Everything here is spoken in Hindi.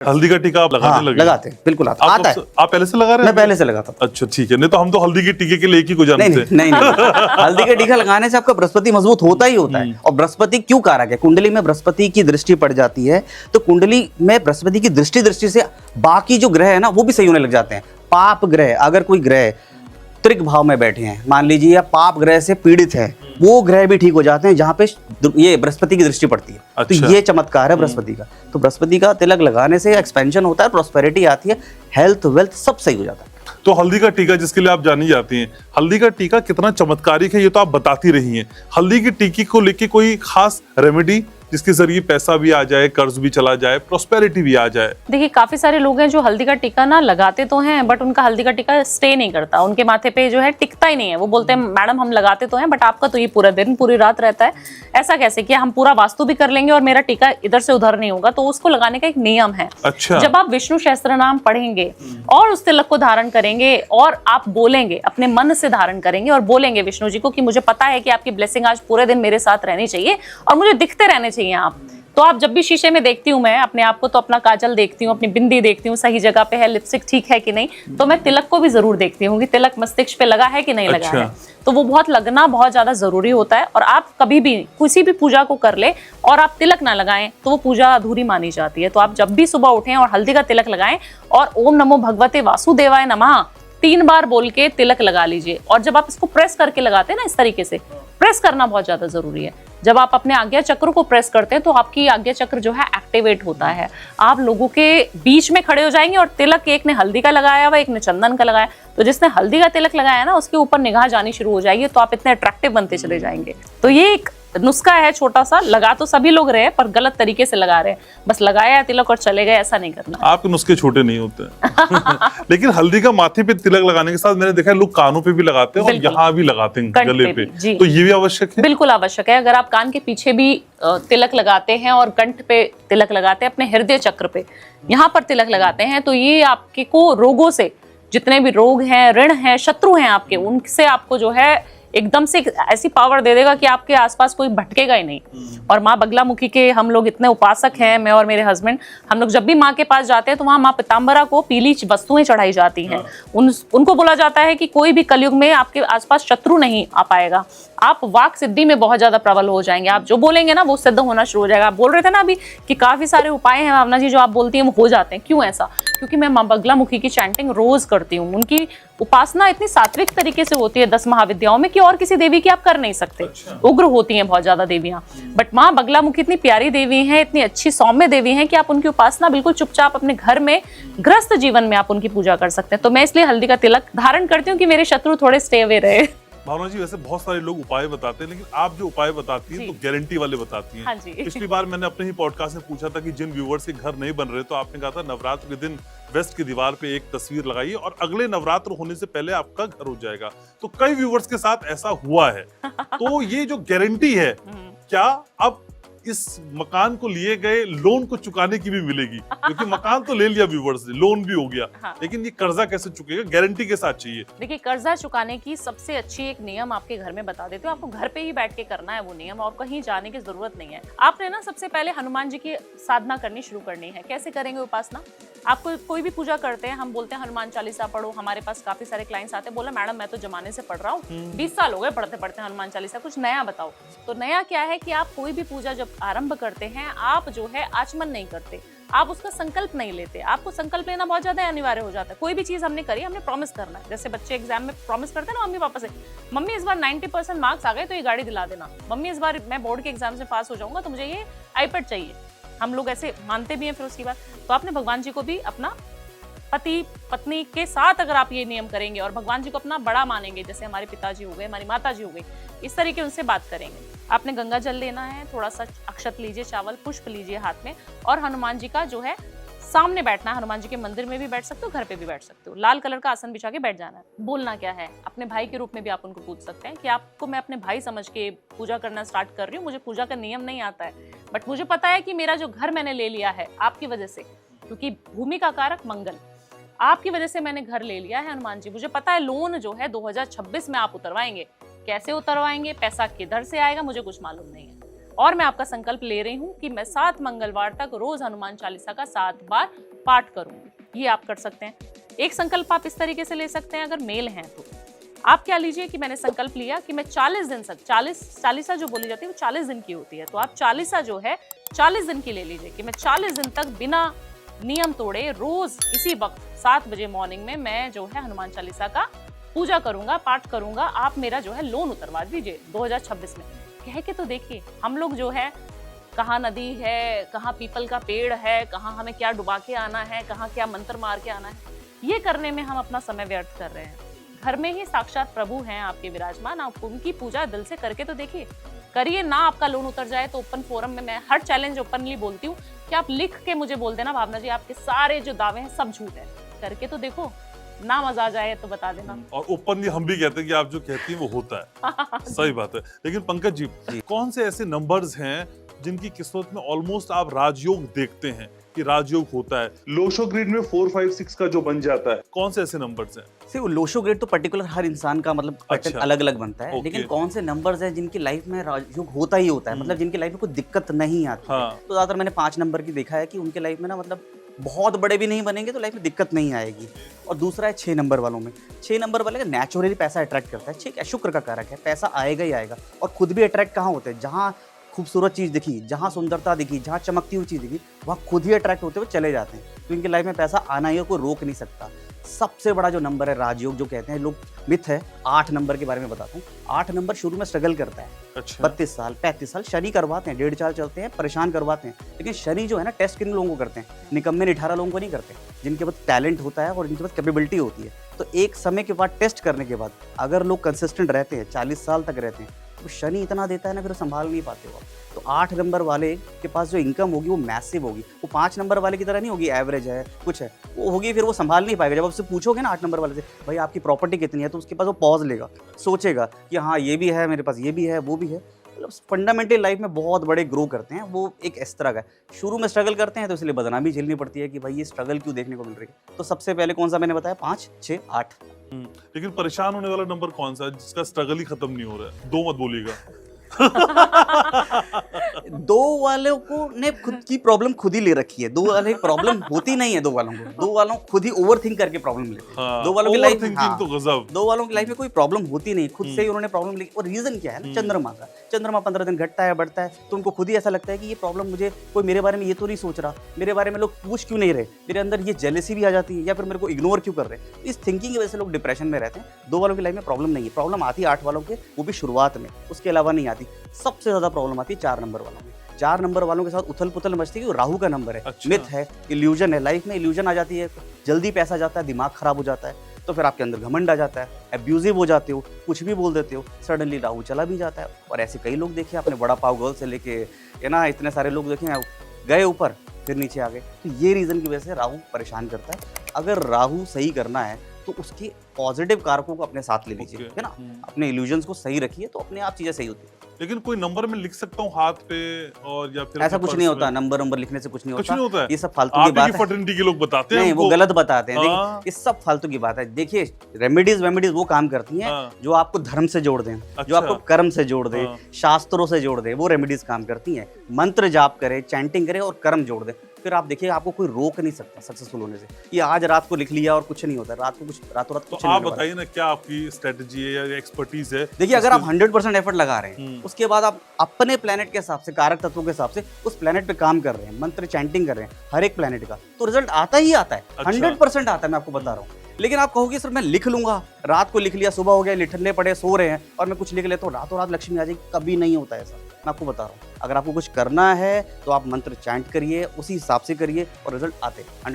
हल्दी का टीका आप लगाने लगे? लगाते हैं, बिल्कुल आता है। आप पहले से लगा रहे हैं? मैं पहले से लगाता था। अच्छा ठीक है, नहीं तो हम तो हल्दी के टीके के लिए एक ही को जानते हैं। नहीं हल्दी का टीका लगाने से आपका बृहस्पति मजबूत होता ही होता है। और बृहस्पति क्यों कारक है? कुंडली में बृहस्पति की दृष्टि पड़ जाती है तो कुंडली में बृहस्पति की दृष्टि से बाकी जो ग्रह है ना वो भी सही होने लग जाते हैं। पाप ग्रह, अगर कोई ग्रह त्रिक भाव में बैठे हैं मान लीजिए, या पाप ग्रह से पीड़ित है, वो ग्रह भी ठीक हो जाते हैं जहाँ पे ये बृहस्पति की दृष्टि पड़ती है। अच्छा। तो ये चमत्कार है बृहस्पति का। तो बृहस्पति का तिलक लगाने से एक्सपेंशन होता है, प्रोस्पेरिटी आती है, हेल्थ वेल्थ सब सही हो जाता है। तो हल्दी का टीका जिसके लिए आप जानी जाती हैं, हल्दी का टीका कितना चमत्कारिक है ये तो आप बताती रही हैं। हल्दी की टीके को लेके कोई खास रेमेडी जिसके जरिए पैसा भी आ जाए, कर्ज भी चला जाए, प्रोस्पेरिटी भी आ जाए? देखिए काफी सारे लोग हैं जो हल्दी का टीका ना लगाते तो हैं बट उनका हल्दी का टीका स्टे नहीं करता, उनके माथे पे जो है टिकता ही नहीं है। वो बोलते हैं मैडम हम लगाते तो हैं बट आपका तो ये पूरा दिन पूरी रात रहता है, ऐसा कैसे कि हम पूरा वास्तु भी कर लेंगे और मेरा टीका इधर से उधर नहीं होगा। तो उसको लगाने का एक नियम है। अच्छा। जब आप विष्णु सहस्त्र नाम पढ़ेंगे और उस तिलक को धारण करेंगे और आप बोलेंगे, अपने मन से धारण करेंगे और बोलेंगे विष्णु जी को कि मुझे पता है कि आपकी ब्लेसिंग आज पूरे दिन मेरे साथ रहनी चाहिए और मुझे दिखते रहने चाहिए आप। तो आप जब भी शीशे में देखती हूँ मैं अपने आप को, तो अपना काजल देखती हूँ, अपनी बिंदी देखती हूँ सही जगह पे है, लिपस्टिक ठीक है कि नहीं, तो मैं तिलक को भी जरूर देखती हूँ कि तिलक मस्तिष्क पे लगा है कि नहीं लगा है। तो वो बहुत लगना बहुत ज्यादा जरूरी होता है। और आप कभी भी किसी भी पूजा को कर ले और आप तिलक ना लगाएं तो वो पूजा अधूरी मानी जाती है। तो आप जब भी सुबह उठें और हल्दी का तिलक लगाएं और ओम नमो भगवते वासुदेवाय नमः 3 बार बोल के तिलक लगा लीजिए। और जब आप इसको प्रेस करके लगाते हैं ना, इस तरीके से प्रेस करना बहुत ज्यादा जरूरी है। जब आप अपने आज्ञा चक्र को प्रेस करते हैं तो आपकी आज्ञा चक्र जो है एक्टिवेट होता है। आप लोगों के बीच में खड़े हो जाएंगे और तिलक, एक ने हल्दी का लगाया हुआ, एक ने चंदन का लगाया, तो जिसने हल्दी का तिलक लगाया ना उसके ऊपर निगाह जानी शुरू हो जाएगी। तो आप इतने अट्रैक्टिव बनते चले जाएंगे। तो ये एक नुस्खा है छोटा सा, लगा तो सभी लोग रहे पर गलत तरीके से लगा रहे हैं, बस लगाया है तिलक और चले गए, ऐसा नहीं करना। आपके नुस्खे छोटे नहीं होते लेकिन हल्दी का माथे पे तिलक लगाने के साथ मैंने देखा है लोग कानों पे भी लगाते हैं और यहाँ भी लगाते हैं गले पे, तो ये भी आवश्यक है? बिल्कुल आवश्यक है। अगर आप कान के पीछे भी तिलक लगाते हैं और कंठ पे तिलक लगाते हैं, अपने हृदय चक्र पे यहाँ पर तिलक लगाते हैं, तो ये आपके को रोगों से, जितने भी रोग हैं, ऋण हैं, शत्रु हैं आपके, उनसे आपको जो है एकदम से ऐसी पावर दे देगा कि आपके आसपास कोई भटकेगा ही नहीं। और माँ बगलामुखी के हम लोग इतने उपासक हैं, मैं और मेरे हस्बैंड, हम लोग जब भी माँ के पास जाते हैं तो वहाँ माँ पीताम्बरा को पीली वस्तुएं चढ़ाई जाती हैं। उनको बोला जाता है कि कोई भी कलयुग में आपके आसपास शत्रु नहीं आ पाएगा। आप वाक सिद्धि में बहुत ज्यादा प्रबल हो जाएंगे। आप जो बोलेंगे ना वो सिद्ध होना शुरू हो जाएगा। आप बोल रहे थे ना अभी कि काफी सारे उपाय हैं भावना जी जो आप बोलती हैं वो हो जाते हैं। क्यों ऐसा? क्योंकि मैं माँ बगलामुखी की चैंटिंग रोज करती हूँ। उनकी उपासना इतनी सात्विक तरीके से होती है 10 महाविद्याओं में कि और किसी देवी की आप कर नहीं सकते। उग्र होती हैं बहुत ज्यादा देवियां, बट माँ बगलामुखी इतनी प्यारी देवी हैं, इतनी अच्छी सौम्य देवी हैं कि आप उनकी उपासना बिल्कुल चुपचाप अपने घर में गृहस्थ जीवन में आप उनकी पूजा कर सकते हैं। तो मैं इसलिए हल्दी का तिलक धारण करती हूँ कि मेरे शत्रु थोड़े स्टे अवे रहे। भावना जी वैसे बहुत सारे लोग उपाय बताते हैं लेकिन आप जो उपाय बताती हैं तो गारंटी वाले बताती हैं। हाँ जी। पिछली बार मैंने अपने ही पॉडकास्ट में पूछा था कि जिन व्यूवर्स के घर नहीं बन रहे तो आपने कहा था नवरात्र के दिन वेस्ट की दीवार पे एक तस्वीर लगाइए और अगले नवरात्र होने से पहले आपका घर हो जाएगा। तो कई व्यूवर्स के साथ ऐसा हुआ है। तो ये जो गारंटी है क्या अब इस मकान को लिए गए लोन को चुकाने की भी मिलेगी? क्योंकि मकान तो ले लिया व्यूवर्स ने, लोन भी हो गया, हाँ। लेकिन ये कर्जा कैसे चुकेगा? गारंटी के साथ चाहिए। देखिए कर्जा चुकाने की सबसे अच्छी एक नियम आपके घर में बता देती हूँ। आपको घर पे ही बैठ के करना है वो नियम और कहीं जाने की जरूरत नहीं है। आपने ना सबसे पहले हनुमान जी की साधना करनी शुरू करनी है। कैसे करेंगे उपासना? आपको कोई भी पूजा करते हैं, हम बोलते हैं हनुमान चालीसा पढ़ो। हमारे पास काफी सारे क्लाइंट्स आते हैं, बोला मैडम मैं तो जमाने से पढ़ रहा हूँ, 20 साल हो गए पढ़ते पढ़ते हनुमान चालीसा, कुछ नया बताओ। तो नया क्या है कि आप कोई भी पूजा जब आरंभ करते हैं आप जो है आचमन नहीं करते, आप उसका संकल्प नहीं लेते। आपको संकल्प लेना बहुत ज्यादा अनिवार्य हो जाता है। कोई भी चीज हमने करी, हमने प्रॉमिस करना है। जैसे बच्चे एग्जाम में प्रॉमिस करते हैं ना मम्मी पापा से, मम्मी इस बार 90% मार्क्स आ गए तो ये गाड़ी दिला देना, मम्मी इस बार मैं बोर्ड के एग्जाम से पास हो जाऊंगा तो मुझे ये आईपैड चाहिए। हम लोग ऐसे मानते भी हैं। फिर उसके बाद तो आपने भगवान जी को भी अपना पति पत्नी के साथ अगर आप ये नियम करेंगे और भगवान जी को अपना बड़ा मानेंगे, जैसे हमारे पिताजी हो गए, हमारी माता जी हो गई, इस तरीके उनसे बात करेंगे। आपने गंगा जल लेना है, थोड़ा सा अक्षत लीजिए, चावल पुष्प लीजिए हाथ में और हनुमान जी का जो है सामने बैठना है। हनुमान जी के मंदिर में भी बैठ सकते हो, घर पे भी बैठ सकते हो। लाल कलर का आसन बिछा के बैठ जाना है। बोलना क्या है? अपने भाई के रूप में भी आप उनको पूछ सकते हैं कि आपको मैं अपने भाई समझ के पूजा करना स्टार्ट कर रही हूँ। मुझे पूजा का नियम नहीं आता है बट मुझे पता है कि मेरा जो घर मैंने ले लिया है आपकी वजह से, क्योंकि भूमि का कारक मंगल, आपकी वजह से मैंने घर ले लिया है हनुमान जी। मुझे पता है लोन जो है 2026 में आप उतरवाएंगे। कैसे उतरवाएंगे, पैसा किधर से आएगा, मुझे कुछ मालूम नहीं है। और मैं आपका संकल्प ले रही हूँ कि मैं 7 मंगलवार तक रोज हनुमान चालीसा का 7 बार पाठ करूंगी, ये आप कर सकते हैं। एक संकल्प आप इस तरीके से ले सकते हैं, अगर मेल हैं तो आप क्या लीजिए कि मैंने संकल्प लिया कि मैं 40 दिन तक, 40 जो बोली जाती है वो 40 दिन की होती है, तो आप 40 जो है 40 दिन की ले लीजिए कि मैं 40 दिन तक बिना नियम तोड़े रोज इसी वक्त 7 बजे मॉर्निंग में मैं जो है हनुमान चालीसा का पूजा करूंगा, पाठ करूंगा, आप मेरा जो है लोन उतरवा दीजिए 2026 में। कह के तो देखिए, हम लोग जो है कहाँ नदी है, कहाँ पीपल का पेड़ है, कहाँ हमें क्या डुबा के आना है, कहाँ क्या मंत्र मार के आना है, ये करने में हम अपना समय व्यर्थ कर रहे हैं। घर में ही साक्षात प्रभु हैं आपके विराजमान, आप उनकी पूजा दिल से करके तो देखिए, करिए ना। आपका लोन उतर जाए तो ओपन फोरम में मैं हर चैलेंज ओपनली बोलती हूँ कि आप लिख के मुझे बोल देना भावना जी आपके सारे जो दावे हैं सब झूठ है, करके तो देखो, ना मजा आ जाए तो बता देना। और ओपनली हम भी कहते हैं कि आप जो कहती हैं वो होता है। सही बात है। लेकिन पंकज जी, कौन से ऐसे नंबर्स हैं जिनकी किस्मत में ऑलमोस्ट आप राजयोग देखते हैं कि राजयोग होता है? लोशो ग्रिड में 4, 5, 6 का जो बन जाता है, कौन से ऐसे नंबर्स हैं? वो लोशो ग्रेड तो पर्टिकुलर हर इंसान का मतलब पैटर्न अलग अलग बनता है, लेकिन कौन से नंबर्स हैं जिनकी लाइफ में राजयोग होता ही होता है, मतलब जिनकी लाइफ में कोई दिक्कत नहीं आती है। तो ज्यादातर मैंने 5 नंबर की देखा है कि उनके लाइफ में ना मतलब बहुत बड़े भी नहीं बनेंगे तो लाइफ में दिक्कत नहीं आएगी। और दूसरा है 6 नंबर वालों में, 6 नंबर वाले का नेचुरली पैसा अट्रैक्ट करता है, ठीक है, शुक्र का कारक है, पैसा आएगा ही आएगा। और खुद भी अट्रैक्ट कहाँ होते हैं, जहाँ खूबसूरत चीज़ दिखी, जहाँ सुंदरता दिखी, जहाँ चमकती हुई चीज़ दिखी, वहाँ खुद ही अट्रैक्ट होते हुए चले जाते हैं। तो इनकी लाइफ में पैसा आना ही है, कोई रोक नहीं सकता। सबसे बड़ा जो नंबर है राजयोग जो कहते हैं लोग, मिथ है। 8 नंबर के बारे में बताता हूँ। 8 नंबर शुरू में स्ट्रगल करता है। अच्छा। 32 साल 35 साल शनि करवाते हैं, 1.5 साल चलते हैं, परेशान करवाते हैं। लेकिन शनि जो है ना, टेस्ट किन लोगों को करते हैं, निकम्मे निठारा लोगों को नहीं करते, जिनके पास टैलेंट होता है और जिनके पास कैपेबिलिटी होती है। तो एक समय के बाद टेस्ट करने के बाद अगर लोग कंसिस्टेंट रहते हैं, 40 साल तक रहते हैं, तो शनि इतना देता है ना, फिर संभाल नहीं पाते हो। तो 8 नंबर वाले के पास जो इनकम होगी वो मैसिव होगी। वो 5 नंबर वाले की तरह नहीं होगी, एवरेज है कुछ है, वो होगी, फिर वो संभाल नहीं पाएगा। जब आपसे पूछोगे ना 8 नंबर वाले से, भाई आपकी प्रॉपर्टी कितनी है, तो उसके पास वो पॉज लेगा, सोचेगा कि हाँ ये भी है मेरे पास, ये भी है, वो भी है। मतलब फंडामेंटली लाइफ में बहुत बड़े ग्रो करते हैं। वो एक इस तरह का है, शुरू में स्ट्रगल करते हैं तो इसलिए बदनामी झेलनी पड़ती है कि भाई ये स्ट्रगल क्यों देखने को मिल रही है। तो सबसे पहले कौन सा मैंने बताया, 5, 6, 8। लेकिन परेशान होने वाला नंबर कौन सा है जिसका स्ट्रगल ही खत्म नहीं हो रहा है? 2 मत बोलिएगा। 2 वालों को ने खुद की प्रॉब्लम खुद ही ले रखी है। 2 वाले प्रॉब्लम होती नहीं है 2 वालों को। 2 वालों खुद ही ओवरथिंक करके प्रॉब्लम लेते हैं। 2 वालों की लाइफ में तो गजब। 2 वालों की लाइफ में कोई प्रॉब्लम होती नहीं, खुद से ही उन्होंने प्रॉब्लम ली। और रीजन क्या है ना, चंद्रमा का। चंद्रमा 15 दिन घटता है, बढ़ता है, तो उनको खुद ही ऐसा लगता है कि ये प्रॉब्लम मुझे, कोई मेरे बारे में ये तो नहीं सोच रहा, मेरे बारे में लोग पूछ क्यों नहीं रहे, मेरे अंदर ये जेलेसी भी आ जाती है, या फिर मेरे को इग्नोर क्यों कर रहे हैं। इस थिंकिंग की वजह से लोग डिप्रेशन में रहते हैं। 2 वालों की लाइफ में प्रॉब्लम नहीं है। प्रॉब्लम आती है 8 वालों के, वो भी शुरुआत में, उसके अलावा नहीं आती। सबसे ज्यादा प्रॉब्लम आती है 4 नंबर वालों में। 4 नंबर वालों के साथ उथल पुथल मचती है, राहु का नंबर है। अच्छा। मिथ है, इल्यूजन है, लाइफ में इल्यूजन आ जाती है, जल्दी पैसा जाता है, दिमाग खराब हो जाता है, तो फिर आपके अंदर घमंड आ जाता है, एब्यूजिव हो जाते हो, कुछ भी बोल देते हो, सडनली राहु चला भी जाता है। और ऐसे कई लोग देखे आपने, बड़ा पाव गर्ल से लेके है ना, इतने सारे लोग देखे, गए ऊपर फिर नीचे आ गए। तो ये रीजन की वजह से राहु परेशान करता है। अगर राहु सही करना है तो उसके पॉजिटिव कारकों को अपने साथ ले लीजिए, है ना, अपने इल्यूजन्स को सही रखिए, तो अपने आप चीजें सही होती है। लेकिन कोई नंबर में लिख सकता हूँ हाथ पे, और या फिर ऐसा कुछ नहीं होता, नंबर लिखने से कुछ नहीं कुछ नहीं होता है। ये सब फालतू की बात है। फर्टिलिटी के लोग बताते हैं नहीं, वो गलत बताते हैं। हाँ। देखिए, ये सब फालतू की बात है। देखिए, रेमेडीज वो काम करती हैं जो आपको धर्म से जोड़ दें, जो आपको कर्म से जोड़ दें, शास्त्रों से जोड़ दें, वो रेमेडीज काम करती हैं। मंत्र जाप करे, चैंटिंग करे और कर्म जोड़ दें, फिर आप देखिए आपको कोई रोक नहीं सकता सक्सेसफुल होने से। ये आज रात को लिख लिया और कुछ नहीं होता, रात को कुछ रातों रात कुछ नहीं होता। आप बताइए ना, क्या आपकी स्ट्रेटजी है या एक्सपर्टीज है? देखिए, अगर आप 100% एफर्ट लगा रहे हैं, उसके बाद आप अपने प्लेनेट के हिसाब से, कारक तत्वों के हिसाब से उस प्लेनेट पे काम कर रहे हैं, मंत्र चैंटिंग कर रहे हैं हर एक प्लेनेट का, तो रिजल्ट आता ही आता है। 100% आता है, मैं आपको बता रहा हूँ। लेकिन आप कहोगे सर मैं लिख लूंगा, रात को लिख लिया, सुबह हो गया, लिखने पड़े, सो रहे हैं और मैं कुछ लिख लेता हूँ, रातों रात लक्ष्मी आ जाएगी। कभी नहीं होता है ऐसा, मैं आपको बता रहा हूँ। अगर आपको कुछ करना है तो आप मंत्र चैंट करिए, उसी हिसाब से करिए और रिजल्ट आते हैं।